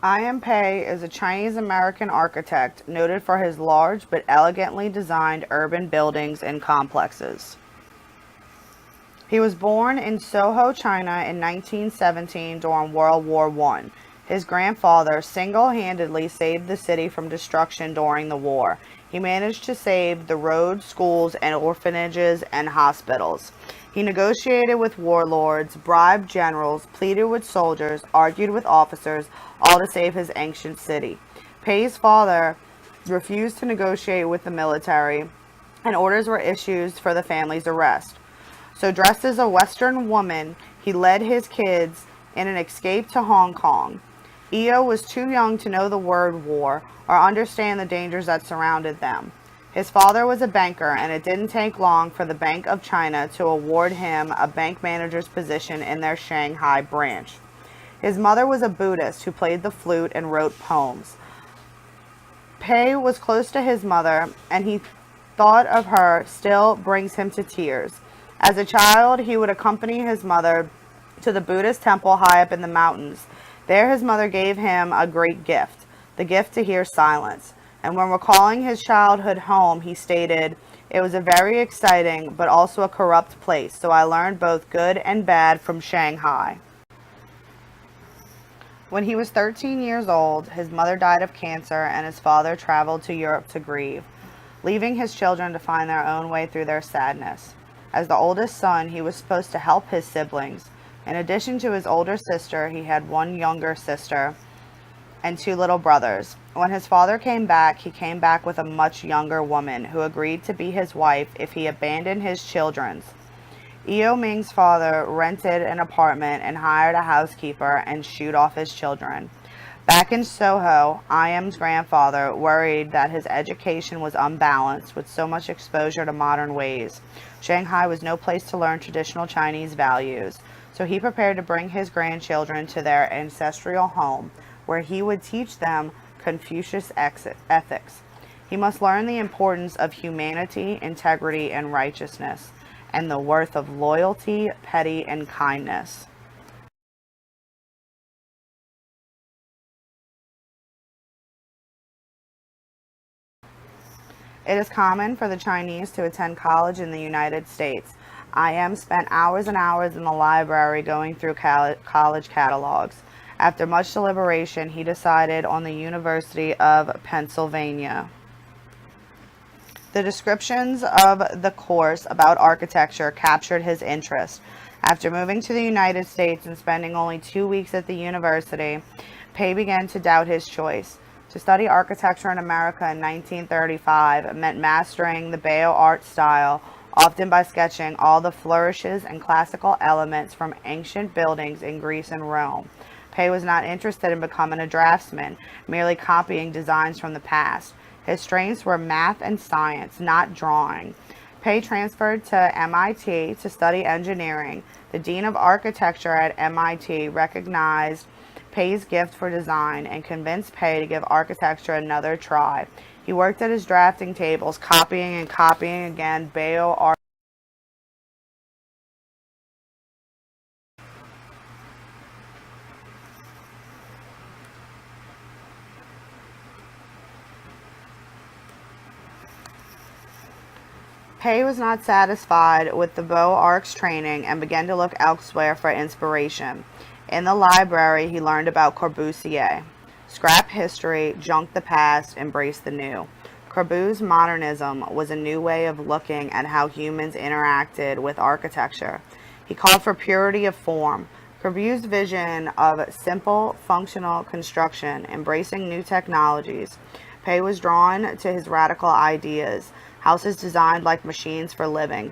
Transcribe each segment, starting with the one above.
I.M. Pei is a Chinese-American architect noted for his large but elegantly designed urban buildings and complexes. He was born in Soho, China in 1917 during World War I. His grandfather single-handedly saved the city from destruction during the war. He managed to save the roads, schools, and orphanages and hospitals. He negotiated with warlords, bribed generals, pleaded with soldiers, argued with officers, all to save his ancient city. Pei's father refused to negotiate with the military, and orders were issued for the family's arrest. So, dressed as a Western woman, he led his kids in an escape to Hong Kong. Eo was too young to know the word war or understand the dangers that surrounded them. His father was a banker, and it didn't take long for the Bank of China to award him a bank manager's position in their Shanghai branch. His mother was a Buddhist who played the flute and wrote poems. Pei was close to his mother, and he thought of her still brings him to tears. As a child, he would accompany his mother to the Buddhist temple high up in the mountains. There his mother gave him a great gift, the gift to hear silence. And when recalling his childhood home, he stated, "It was a very exciting but also a corrupt place, so I learned both good and bad from Shanghai." When he was 13 years old, his mother died of cancer and his father traveled to Europe to grieve, leaving his children to find their own way through their sadness. As the oldest son, he was supposed to help his siblings. In addition to his older sister, he had one younger sister and two little brothers. When his father came back, he came back with a much younger woman who agreed to be his wife if he abandoned his children's. Eo Ming's father rented an apartment and hired a housekeeper and shooed off his children. Back in Soho, I.M.'s grandfather worried that his education was unbalanced with so much exposure to modern ways. Shanghai was no place to learn traditional Chinese values, so he prepared to bring his grandchildren to their ancestral home, where he would teach them Confucius ethics. He must learn the importance of humanity, integrity, and righteousness, and the worth of loyalty, pity, and kindness. It is common for the Chinese to attend college in the United States. I.M. spent hours and hours in the library going through college catalogs. After much deliberation, he decided on the University of Pennsylvania. The descriptions of the course about architecture captured his interest. After moving to the United States and spending only 2 weeks at the university, Pei began to doubt his choice. To study architecture in America in 1935 meant mastering the Beaux Arts style, often by sketching all the flourishes and classical elements from ancient buildings in Greece and Rome. Pei was not interested in becoming a draftsman, merely copying designs from the past. His strengths were math and science, not drawing. Pei transferred to MIT to study engineering. The dean of architecture at MIT recognized Pei's gift for design and convinced Pei to give architecture another try. He worked at his drafting tables, copying and copying again Beaux Arts. Pei was not satisfied with the Beaux Arts training and began to look elsewhere for inspiration. In the library, he learned about Corbusier. Scrap history, junk the past, embrace the new. Corbusier's modernism was a new way of looking at how humans interacted with architecture. He called for purity of form. Corbusier's vision of simple, functional construction, embracing new technologies. Pei was drawn to his radical ideas, houses designed like machines for living.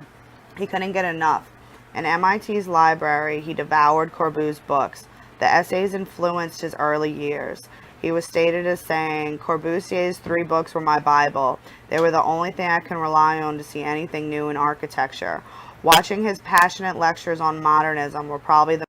He couldn't get enough. In MIT's library, he devoured Corbusier's books. The essays influenced his early years. He was stated as saying, "Corbusier's 3 books were my Bible. They were the only thing I can rely on to see anything new in architecture." Watching his passionate lectures on modernism were probably the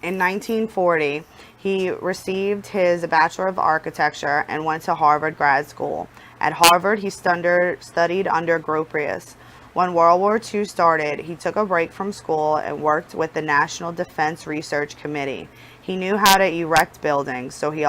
In 1940, he received his Bachelor of Architecture and went to Harvard grad school. At Harvard, he studied under Gropius. When World War II started, he took a break from school and worked with the National Defense Research Committee. He knew how to erect buildings, so he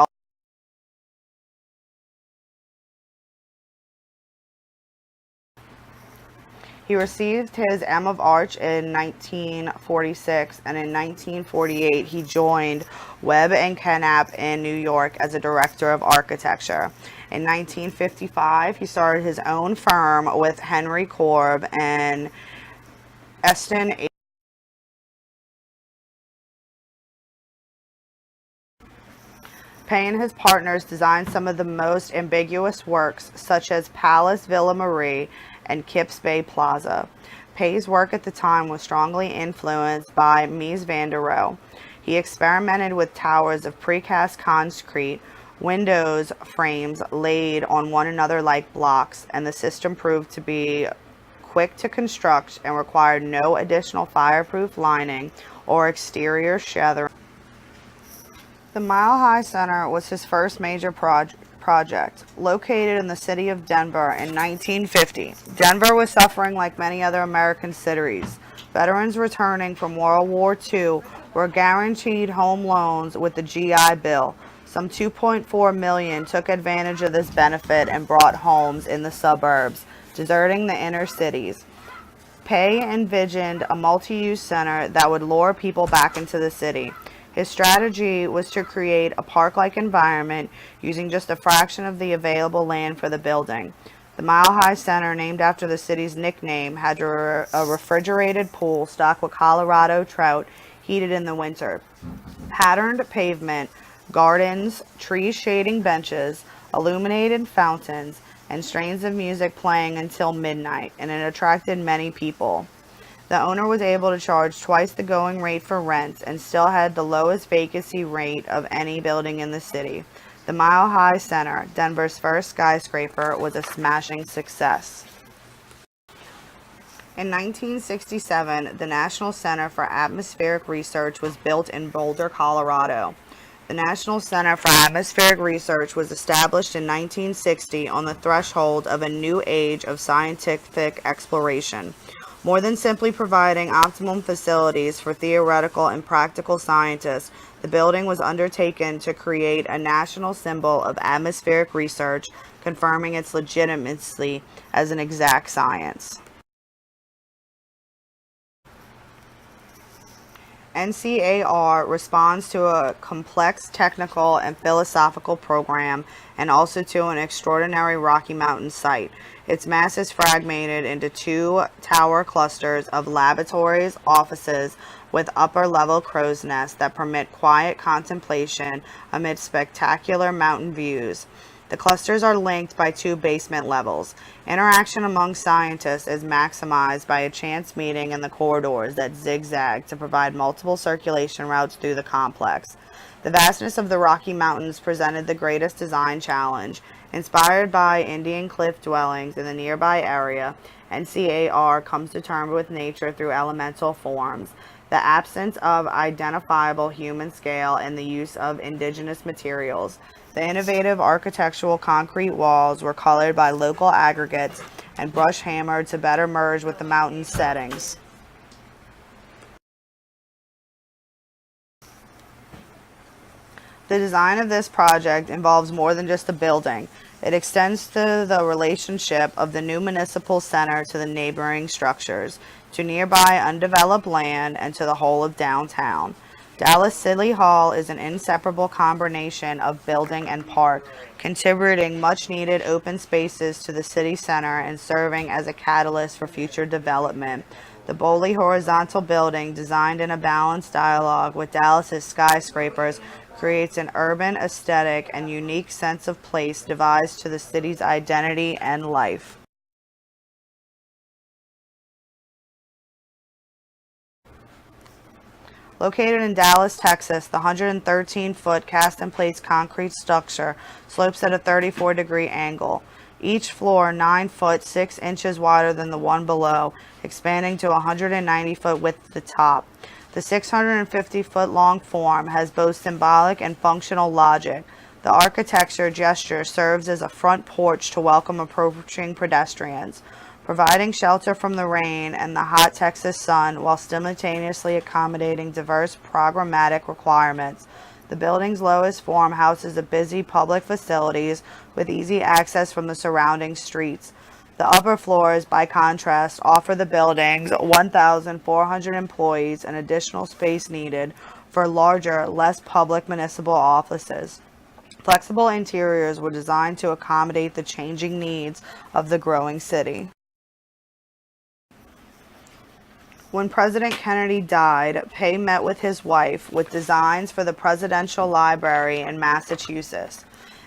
received his M. of Arch in 1946, and in 1948 he joined Webb and Knapp in New York as a director of architecture. In 1955, he started his own firm with Henry Korb and Eston. Pei and his partners designed some of the most ambiguous works, such as Palace Villa Marie and Kips Bay Plaza. Pei's work at the time was strongly influenced by Mies van der Rohe. He experimented with towers of precast concrete, windows frames laid on one another like blocks, and the system proved to be quick to construct and required no additional fireproof lining or exterior shuttering. The Mile High Center was his first major project. Located in the city of Denver in 1950, Denver was suffering like many other American cities. Veterans returning from World War II were guaranteed home loans with the GI Bill. Some 2.4 million took advantage of this benefit and bought homes in the suburbs, deserting the inner cities. Pei envisioned a multi-use center that would lure people back into the city. His strategy was to create a park-like environment using just a fraction of the available land for the building. The Mile High Center, named after the city's nickname, had a refrigerated pool stocked with Colorado trout heated in the winter. Patterned pavement, gardens, tree shading benches, illuminated fountains, and strains of music playing until midnight, and it attracted many people. The owner was able to charge twice the going rate for rents and still had the lowest vacancy rate of any building in the city. The Mile High Center, Denver's first skyscraper, was a smashing success. In 1967, the National Center for Atmospheric Research was built in Boulder, Colorado. The National Center for Atmospheric Research was established in 1960 on the threshold of a new age of scientific exploration. More than simply providing optimum facilities for theoretical and practical scientists, the building was undertaken to create a national symbol of atmospheric research, confirming its legitimacy as an exact science. NCAR responds to a complex technical and philosophical program and also to an extraordinary Rocky Mountain site. Its mass is fragmented into two tower clusters of laboratories, offices with upper-level crow's nests that permit quiet contemplation amid spectacular mountain views. The clusters are linked by two basement levels. Interaction among scientists is maximized by a chance meeting in the corridors that zigzag to provide multiple circulation routes through the complex. The vastness of the Rocky Mountains presented the greatest design challenge. Inspired by Indian cliff dwellings in the nearby area, NCAR comes to terms with nature through elemental forms. The absence of identifiable human scale and the use of indigenous materials. The innovative architectural concrete walls were colored by local aggregates and brush hammered to better merge with the mountain settings. The design of this project involves more than just a building. It extends to the relationship of the new municipal center to the neighboring structures, to nearby undeveloped land, and to the whole of downtown. Dallas City Hall is an inseparable combination of building and park, contributing much-needed open spaces to the city center and serving as a catalyst for future development. The boldly horizontal building, designed in a balanced dialogue with Dallas's skyscrapers, creates an urban aesthetic and unique sense of place devised to the city's identity and life. Located in Dallas, Texas, the 113-foot cast-in-place concrete structure slopes at a 34-degree angle. Each floor 9 foot 6 inches wider than the one below, expanding to 190 foot width at the top. The 650-foot long form has both symbolic and functional logic. The architecture gesture serves as a front porch to welcome approaching pedestrians, providing shelter from the rain and the hot Texas sun while simultaneously accommodating diverse programmatic requirements. The building's lowest form houses a busy public facilities with easy access from the surrounding streets. The upper floors, by contrast, offer the building's 1,400 employees an additional space needed for larger, less public municipal offices. Flexible interiors were designed to accommodate the changing needs of the growing city. When President Kennedy died, Pei met with his wife with designs for the Presidential Library in Massachusetts.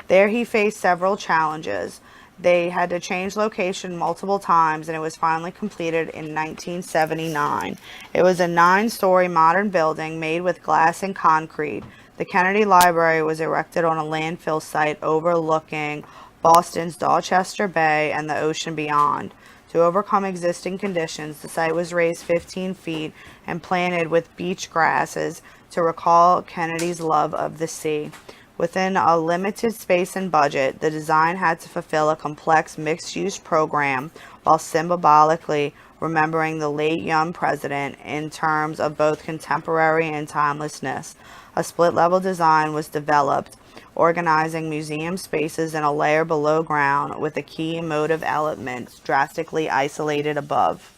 There he faced several challenges. They had to change location multiple times, and it was finally completed in 1979. It was a 9-story modern building made with glass and concrete. The Kennedy Library was erected on a landfill site overlooking Boston's Dorchester Bay and the ocean beyond. To overcome existing conditions, the site was raised 15 feet and planted with beach grasses to recall Kennedy's love of the sea. Within a limited space and budget, the design had to fulfill a complex mixed-use program while symbolically remembering the late young president in terms of both contemporary and timelessness. A split-level design was developed, organizing museum spaces in a layer below ground with the key emotive elements drastically isolated above.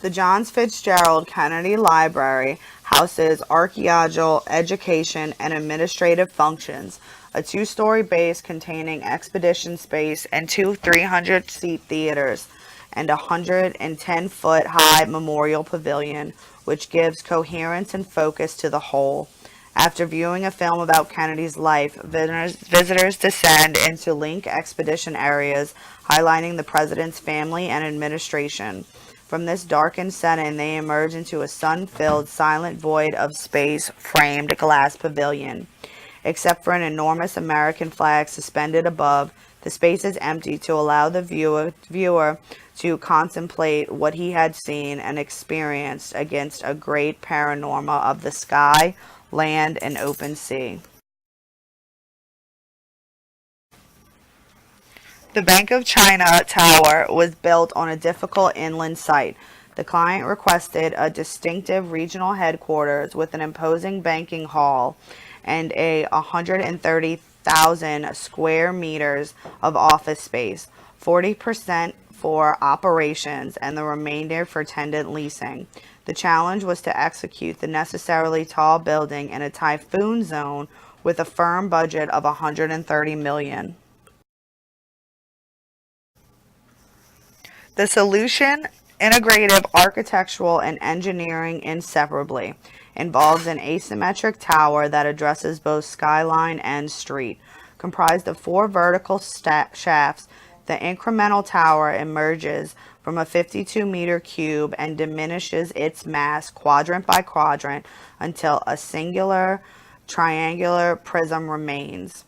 The John Fitzgerald Kennedy Library houses archaeological, education, and administrative functions, a 2-story base containing expedition space and 2 300-seat theaters, and a 110-foot high memorial pavilion, which gives coherence and focus to the whole. After viewing a film about Kennedy's life, visitors descend into link expedition areas highlighting the president's family and administration. From this darkened setting, they emerge into a sun-filled, silent void of space-framed glass pavilion. Except for an enormous American flag suspended above, the space is empty to allow the viewer to contemplate what he had seen and experienced against a great panorama of the sky, land, and open sea. The Bank of China Tower was built on a difficult inland site. The client requested a distinctive regional headquarters with an imposing banking hall and a 130,000 square meters of office space, 40% for operations and the remainder for tenant leasing. The challenge was to execute the necessarily tall building in a typhoon zone with a firm budget of $130 million. The solution, integrative architectural and engineering inseparably, involves an asymmetric tower that addresses both skyline and street. Comprised of 4 vertical shafts, the incremental tower emerges from a 52-meter cube and diminishes its mass quadrant by quadrant until a singular triangular prism remains.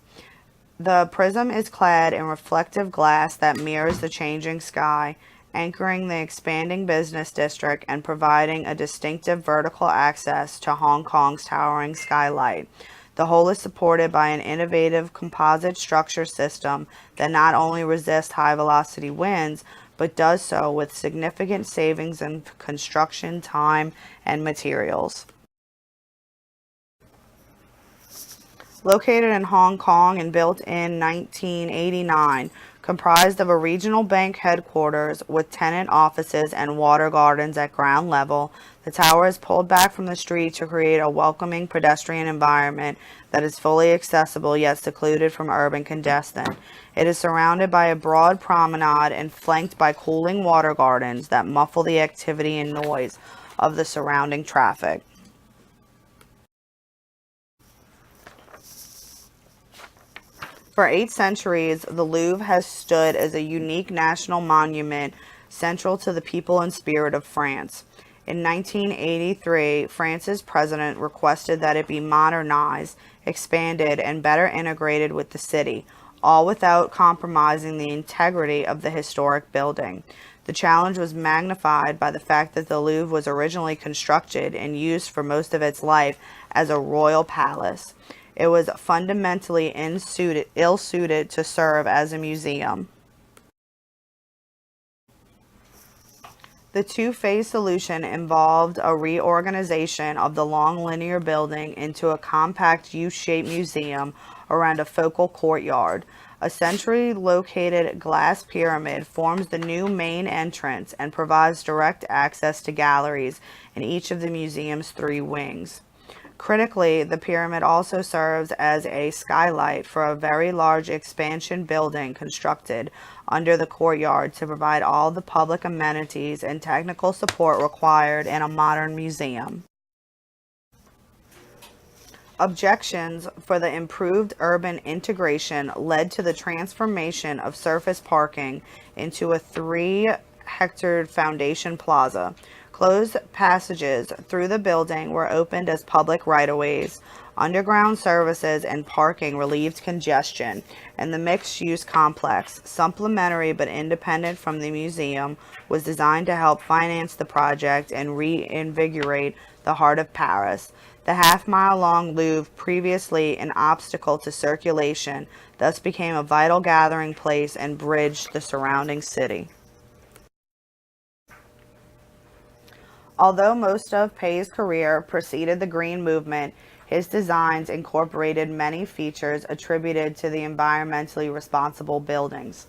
The prism is clad in reflective glass that mirrors the changing sky, anchoring the expanding business district and providing a distinctive vertical access to Hong Kong's towering skylight. The whole is supported by an innovative composite structure system that not only resists high-velocity winds, but does so with significant savings in construction time and materials. Located in Hong Kong and built in 1989, comprised of a regional bank headquarters with tenant offices and water gardens at ground level, the tower is pulled back from the street to create a welcoming pedestrian environment that is fully accessible yet secluded from urban congestion. It is surrounded by a broad promenade and flanked by cooling water gardens that muffle the activity and noise of the surrounding traffic. For 8 centuries, the Louvre has stood as a unique national monument central to the people and spirit of France. In 1983, France's president requested that it be modernized, expanded, and better integrated with the city, all without compromising the integrity of the historic building. The challenge was magnified by the fact that the Louvre was originally constructed and used for most of its life as a royal palace. It was fundamentally ill-suited to serve as a museum. The two-phase solution involved a reorganization of the long linear building into a compact U-shaped museum around a focal courtyard. A centrally located glass pyramid forms the new main entrance and provides direct access to galleries in each of the museum's three wings. Critically, the pyramid also serves as a skylight for a very large expansion building constructed under the courtyard to provide all the public amenities and technical support required in a modern museum. Objections for the improved urban integration led to the transformation of surface parking into a 3-hectare foundation plaza. Closed passages through the building were opened as public right-of-ways. Underground services and parking relieved congestion, and the mixed-use complex, supplementary but independent from the museum, was designed to help finance the project and reinvigorate the heart of Paris. The half-mile-long Louvre, previously an obstacle to circulation, thus became a vital gathering place and bridged the surrounding city. Although most of Pei's career preceded the Green Movement, his designs incorporated many features attributed to the environmentally responsible buildings.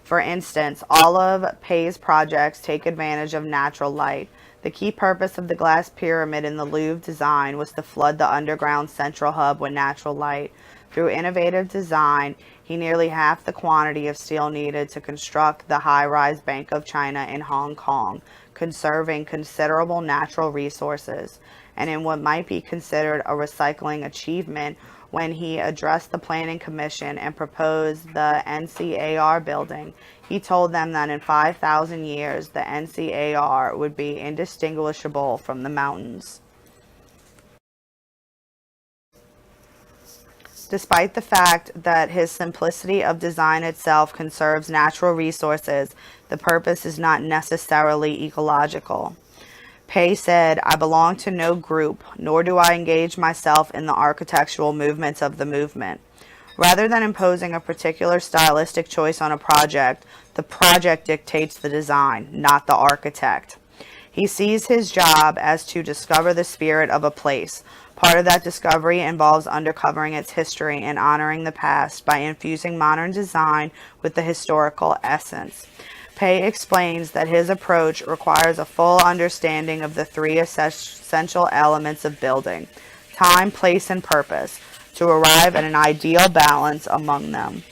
For instance, all of Pei's projects take advantage of natural light. The key purpose of the glass pyramid in the Louvre design was to flood the underground central hub with natural light. Through innovative design, he nearly halved the quantity of steel needed to construct the high-rise Bank of China in Hong Kong, conserving considerable natural resources. And in what might be considered a recycling achievement, when he addressed the Planning Commission and proposed the NCAR building, he told them that in 5,000 years, the NCAR would be indistinguishable from the mountains. Despite the fact that his simplicity of design itself conserves natural resources, the purpose is not necessarily ecological. Pei said, "I belong to no group, nor do I engage myself in the architectural movements of the movement. Rather than imposing a particular stylistic choice on a project, the project dictates the design, not the architect." He sees his job as to discover the spirit of a place. Part of that discovery involves uncovering its history and honoring the past by infusing modern design with the historical essence. Pei explains that his approach requires a full understanding of the three essential elements of building: time, place, and purpose, to arrive at an ideal balance among them.